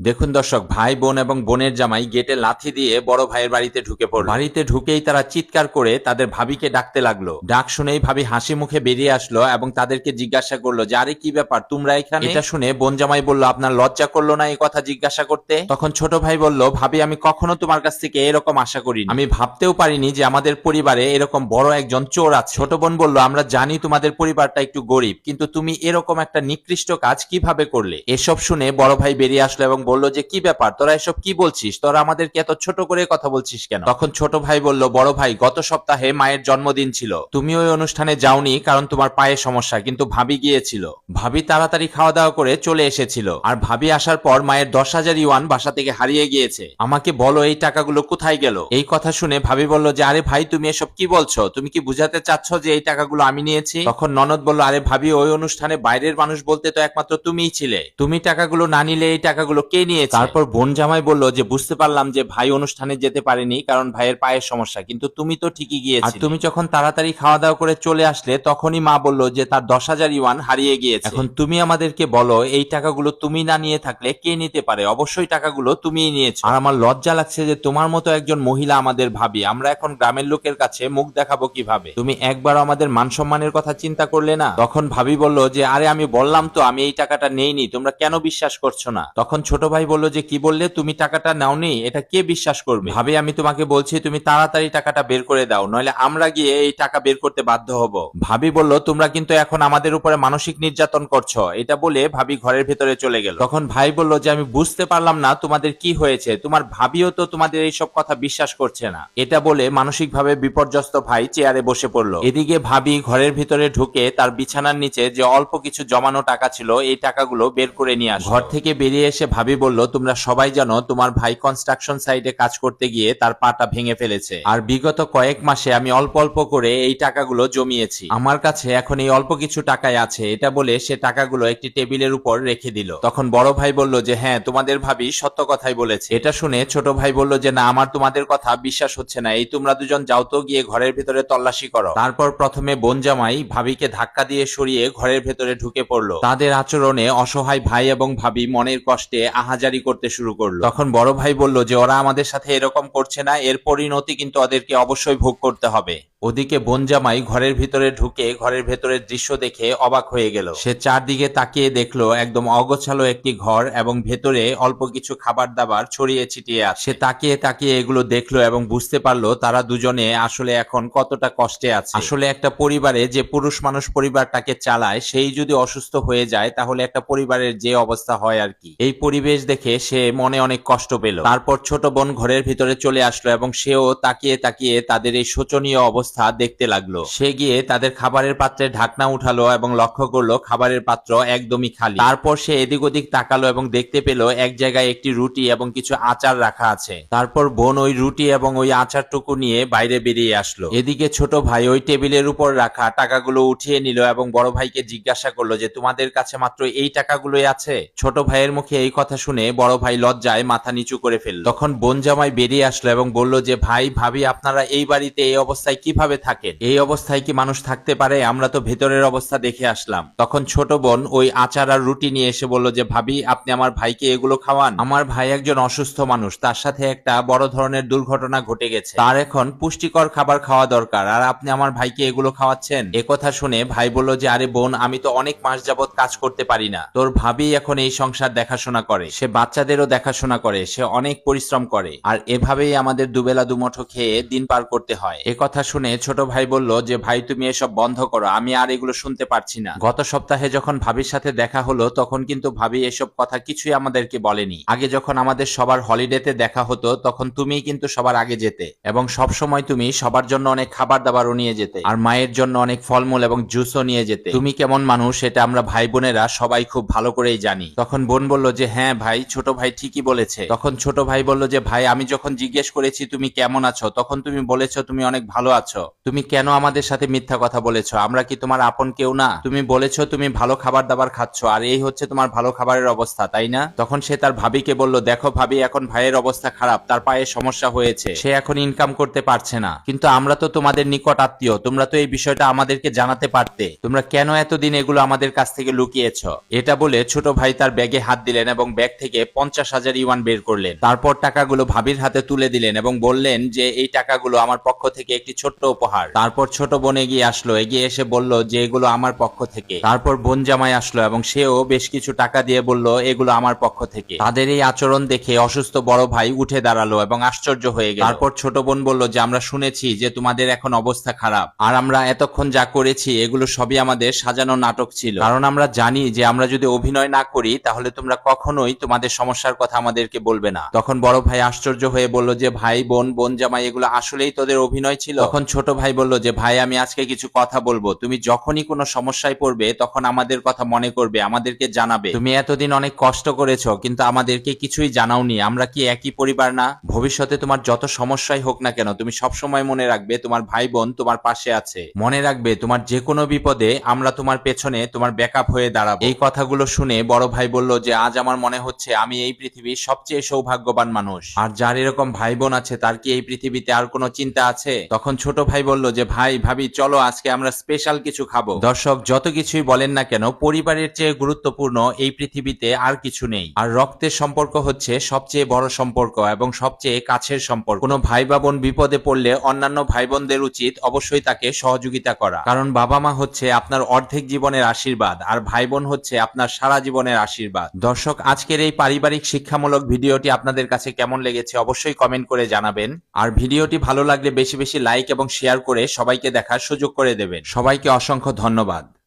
দেখুন দর্শক, ভাই বোন এবং বোনের জামাই গেটে লাথি দিয়ে বড় ভাইয়ের বাড়িতে ঢুকে পড়ল। বাড়িতে ঢুকেই তারা চিৎকার করে তাদের ভাবিকে ডাকতে লাগলো। ডাক শুনেই ভাবি হাসি মুখে বেরিয়ে আসলো এবং তাদেরকে জিজ্ঞাসা করলো যে আরে কি ব্যাপার তোমরা এখানে। এটা শুনে বোন জামাই বলল, আপনার লজ্জা করলো না এই কথা জিজ্ঞাসা করতে? তখন ছোট ভাই বলল, ভাবি আমি কখনো তোমার কাছ থেকে এরকম আশা করিনি, আমি ভাবতেও পারিনি যে আমাদের পরিবারে এরকম বড় একজন চোর আছে। ছোট বোন বলল, আমরা জানি তোমাদের পরিবারটা একটু গরিব, কিন্তু তুমি এরকম একটা নিকৃষ্ট কাজ কিভাবে করলে? এসব শুনে বড় ভাই বেরিয়ে আসলো এবং বলল যে কি ব্যাপার, তোরা এসব কি বলছিস? তোরা আমাদেরকে এত ছোট করে কথা বলছিস কেন? তখন ছোট ভাই বলল, বড় ভাই গত সপ্তাহে মায়ের জন্মদিন ছিল, তুমি ওই অনুষ্ঠানে যাওনি কারণ তোমার পায়ে সমস্যা, কিন্তু ভাবি গিয়েছিল। ভাবি তাড়াতাড়ি খাওয়া দাওয়া করে চলে এসেছিল, আর ভাবি আসার পর মায়ের 10,000 ইউয়ান বাসা থেকে হারিয়ে গিয়েছে। আমাকে বলো এই টাকাগুলো কোথায় গেল? এই কথা শুনে ভাবি বলল যে আরে ভাই তুমি এসব কি বলছো? তুমি কি বুঝাতে চাচ্ছ যে এই টাকাগুলো আমি নিয়েছি? তখন ননদ বলল, আরে ভাবি ওই অনুষ্ঠানে বাইরের মানুষ বলতে তো একমাত্র তুমিই ছিলে, তুমি টাকাগুলো না নিলে এই টাকাগুলো কে নিয়েছে? তারপর বোন জামাই বলল যে বুঝতে পারলাম যে ভাই অনুষ্ঠানে যেতে পারেনি কারণ ভাইয়ের পায়ের সমস্যা, কিন্তু তুমি তো ঠিকই গিয়েছিলে। আর তুমি যখন তাড়াতাড়ি খাওয়া দাওয়া করে চলে আসলে তখনই মা বলল যে তার 10,000 ইউয়ান হারিয়ে গিয়েছে। এখন তুমি আমাদেরকে বলো এই টাকাগুলো তুমি না নিয়ে থাকলে কে নিতে পারে? অবশ্যই টাকাগুলো তুমিই নিয়েছো। আর আমার লজ্জা লাগছে যে তোমার মতো একজন মহিলা আমাদের ভাবি, আমরা এখন গ্রামের লোকের কাছে মুখ দেখাবো কিভাবে? তুমি একবার আমাদের মান সম্মানের কথা চিন্তা করলে না? তখন ভাবি বলল যে আরে আমি বললাম তো আমি এই টাকাটা নেইনি, তোমরা কেন বিশ্বাস করছো না? তখন ছোট ভাই বলল যে কি বললে, তুমি টাকাটা নাওনি? এটা কে বিশ্বাস করবে? ভাবি আমি তোমাকে বলছি তুমি তাড়াতাড়ি টাকাটা বের করে দাও, নইলে আমরা গিয়ে এই টাকা বের করতে বাধ্য হব। ভাবি বলল তোমরা কিন্তু এখন আমাদের উপরে মানসিক নির্যাতন করছো। এটা বলে ভাবি ঘরের ভেতরে চলে গেল। তখন ভাই বলল যে আমি বুঝতে পারলাম না তোমাদের কি হয়েছে, তোমার ভাবিও তো তোমাদের এইসব কথা বিশ্বাস করছে না। এটা বলে মানসিকভাবে বিপর্যস্ত ভাই চেয়ারে বসে পড়ল। এদিকে ভাবি ঘরের ভিতরে ঢুকে তার বিছানার নিচে যে অল্প কিছু জমানো টাকা ছিল এই টাকাগুলো বের করে নিয়ে আসে। ঘর থেকে বেরিয়ে এসে ভাবি বলল, তোমরা সবাই জানো তোমার ভাই কনস্ট্রাকশন সাইটে কাজ করতে গিয়ে তার পাটা ভেঙে ফেলেছে, আর বিগত কয়েক মাসে আমি অল্প অল্প করে এই টাকাগুলো জমিয়েছি, আমার কাছে এখন এই অল্প কিছু টাকাই আছে। এটা বলে সে টাকাগুলো একটি টেবিলের উপর রেখে দিল। তখন বড় ভাই বলল যে হ্যাঁ তোমাদের ভাবি সত্য কথাই বলেছে। এটা শুনে ছোট ভাই বলল যে না আমার তোমাদের কথা বিশ্বাস হচ্ছে না, এই তোমরা দুজন যাও তো গিয়ে ঘরের ভিতরে তল্লাশি করো। তারপর প্রথমে বোন জামাই ভাবিকে ধাক্কা দিয়ে সরিয়ে ঘরের ভেতরে ঢুকে পড়লো। তাদের আচরণে অসহায় ভাই এবং ভাবি মনের কষ্টে আহাজারি করতে শুরু করলো। তখন বড় ভাই বলল যে ওরা আমাদের সাথে এরকম করছে না, এর পরিণতি কিন্তু ওদেরকে অবশ্যই ভোগ করতে হবে। ওদিকে বোন জামাই ঘরের ভিতরে ঢুকে ঘরের ভেতরের দৃশ্য দেখে অবাক হয়ে গেল। সে চারদিকে তাকিয়ে দেখলো একদম অগোছালো একটি ঘর এবং ভেতরে অল্প কিছু খাবার দাবার ছড়িয়ে ছিটিয়ে আছে। সে তাকিয়ে তাকিয়ে এগুলো দেখলো এবং বুঝতে পারলো তারা দুজনে আসলে এখন কতটা কষ্টে আছে। আসলে একটা পরিবারে যে পুরুষ মানুষ পরিবারটাকে চালায় সেই যদি অসুস্থ হয়ে যায় তাহলে একটা পরিবারের যে অবস্থা হয় আর কি। এই পরিবেশ দেখে সে মনে অনেক কষ্ট পেল। তারপর ছোট বোন ঘরের ভিতরে চলে আসলো এবং সেও তাকিয়ে তাকিয়ে তাদের এই শোচনীয় অবস্থা দেখতে লাগলো। সে গিয়ে তাদের খাবারের পাত্রে ঢাকনা উঠালো এবং লক্ষ্য করলো খাবারের পাত্র একদমই খালি। তারপর সে এদিক ওদিক তাকালো এবং দেখতে পেল এক জায়গায় একটি রুটি এবং কিছু আচার রাখা আছে। তারপর বোন ওই রুটি এবং ওই আচারটুকু নিয়ে বাইরে বেরিয়ে আসলো। এদিকে ছোট ভাই ওই টেবিলের উপর রাখা টাকাগুলো উঠিয়ে নিল এবং বড় ভাইকে জিজ্ঞাসা করলো যে তোমাদের কাছে মাত্র এই টাকাগুলোই আছে? ছোট ভাইয়ের মুখে এই কথা শুনে বড় ভাই লজ্জায় মাথা নিচু করে ফেলল। তখন বোন জামাই বেরিয়ে আসলো এবং বলল যে ভাই ভাবি আপনারা এই বাড়িতে এই অবস্থায় কিভাবে থাকেন? এই অবস্থায় কি মানুষ থাকতে পারে? আমরা তো ভেতরের অবস্থা দেখে আসলাম। তখন ছোট বোন ওই আচার আর রুটি নিয়ে এসে বলল যে ভাবি আপনি আমার ভাইকে এগুলো খাওয়ান, আমার ভাই একজন অসুস্থ মানুষ, তার সাথে একটা বড় ধরনের দুর্ঘটনা ঘটে গেছে, তার এখন পুষ্টিকর খাবার খাওয়া দরকার, আর আপনি আমার ভাইকে এগুলো খাওয়াচ্ছেন? একথা শুনে ভাই বলল যে আরে বোন আমি তো অনেক মাস যাবত কাজ করতে পারি না, তোর ভাবি এখন এই সংসার দেখাশোনা করে, সে বাচ্চাদেরও দেখাশোনা করে, সে অনেক পরিশ্রম করে, আর এভাবেই আমাদের দুবেলা দুমুঠো খেয়ে দিন পার করতে হয়। একথা শুনে ছোট ভাই বলল যে ভাই তুমি এসব বন্ধ করো, আমি আর এগুলো শুনতে পারছি না। গত সপ্তাহে যখন ভাবির সাথে দেখা হলো তখন কিন্তু ভাবি এসব কথা কিছুই আমাদেরকে বলেনি। আগে যখন আমাদের সবার হলিডেতে দেখা হতো তখন তুমিই কিন্তু সবার আগে যেতে এবং সব সময় তুমি সবার জন্য অনেক খাবার দাবারও নিয়ে যেতে, আর মায়ের জন্য অনেক ফলমূল এবং জুসও নিয়ে যেতে। তুমি কেমন মানুষ এটা আমরা ভাই বোনেরা সবাই খুব ভালো করেই জানি। তখন বোন বলল যে হ্যাঁ ভাই, ছোট ভাই ঠিকই বলেছে। তখন ছোট ভাই বলল যে ভাই আমি যখন জিজ্ঞেস করেছি তুমি কেমন আছো তখন তুমি বলেছো তুমি অনেক ভালো আছো, তুমি কেন আমাদের সাথে মিথ্যা কথা বলেছো? আমরা কি তোমার আপন কেউ না? তুমি বলেছো তুমি ভালো খাবার দাবার খাচ্ছ, আর এই হচ্ছে তোমার ভালো খাবারের অবস্থা, তাই না? তখন সে তার ভাবিকে বলল দেখো ভাবি এখন ভাইয়ের অবস্থা খারাপ, তার পায়ে সমস্যা হয়েছে, সে এখন ইনকাম করতে পারছে না, কিন্তু আমরা তো তোমাদের নিকট আত্মীয়, তোমরা তো এই বিষয়টা আমাদেরকে জানাতে পারতে, তোমরা কেন এতদিন এগুলো আমাদের কাছ থেকে লুকিয়েছো? এটা বলে ছোট ভাই তার ব্যাগে হাত দিলেন এবং ব্যাগ থেকে 50,000 ইউয়ান বের করলেন। তারপর টাকাগুলো ভাবির হাতে তুলে দিলেন এবং বললেন যে এই টাকাগুলো আমার পক্ষ থেকে একটি ছোট্ট উপহার। তারপর ছোট বোন এগিয়ে আসলো, এগিয়ে এসে বলল যে এগুলো আমার পক্ষ থেকে। তারপর বোন জামাই আসলো এবং সেও বেশ কিছু টাকা দিয়ে বলল এগুলো আমার পক্ষ থেকে। তাদের এই আচরণ দেখে অসুস্থ বড় ভাই উঠে দাঁড়ালো এবং আশ্চর্য হয়ে গেল। তারপর ছোট বোন বলল যে আমরা শুনেছি যে তোমাদের এখন অবস্থা খারাপ, আর আমরা এতক্ষণ যা করেছি এগুলো সবই আমাদের সাজানো নাটক ছিল, কারণ আমরা জানি যে আমরা যদি অভিনয় না করি তাহলে তোমরা কখনোই তোমাদের সমস্যার কথা আমাদেরকে বলবে না। তখন বড় ভাই আশ্চর্য হয়ে বলল যে ভাই বোন বোন জামাই এগুলো আসলেই তোদের অভিনয় ছিল? তখন ছোট ভাই বলল যে ভাই আমি আজকে কিছু কথা বলবো, তুমি যখনই কোনো সমস্যায় পড়বে তখন আমাদের কথা মনে করবে, আমাদেরকে জানাবে। তুমি এতদিন অনেক কষ্ট করেছো কিন্তু আমাদেরকে কিছুই জানাওনি, আমরা কি একই পরিবার না? ভবিষ্যতে তোমার যত সমস্যাই হোক না কেন তুমি সবসময় মনে রাখবে তোমার ভাই বোন তোমার পাশে আছে। মনে রাখবে তোমার যে কোনো বিপদে আমরা তোমার পেছনে তোমার ব্যাকআপ হয়ে দাঁড়াবো। এই কথাগুলো শুনে বড় ভাই বলল যে আজ আমার মনে হচ্ছে আমি এই পৃথিবীর সবচেয়ে সৌভাগ্যবান মানুষ, আর যার এরকম ভাই বোন আছে তার কি এই পৃথিবীতে আর কোনো চিন্তা আছে? তখন ছোট ভাই বলল যে ভাই ভাবি চলো আজকে আমরা স্পেশাল কিছু খাবো। দর্শক যত কিছুই বলেন না কেন পরিবারের চেয়ে গুরুত্বপূর্ণ এই পৃথিবীতে আর কিছু নেই, আর রক্তের সম্পর্ক হচ্ছে সবচেয়ে বড় সম্পর্ক এবং সবচেয়ে কাছের সম্পর্ক। কোনো ভাই বা বোন বিপদে পড়লে অন্যান্য ভাই বোনদের উচিত অবশ্যই তাকে সহযোগিতা করা, কারণ বাবা মা হচ্ছে আপনার অর্ধেক জীবনের আশীর্বাদ আর ভাই বোন হচ্ছে আপনার সারা জীবনের আশীর্বাদ। দর্শক আজকের এই পারিবারিক শিক্ষামূলক ভিডিওটি আপনাদের কাছে কেমন লেগেছে অবশ্যই কমেন্ট করে জানাবেন, আর ভিডিওটি ভালো লাগলে বেশি বেশি লাইক এবং শেয়ার করে সবাইকে দেখার সুযোগ করে দেবেন। সবাইকে অসংখ্য ধন্যবাদ।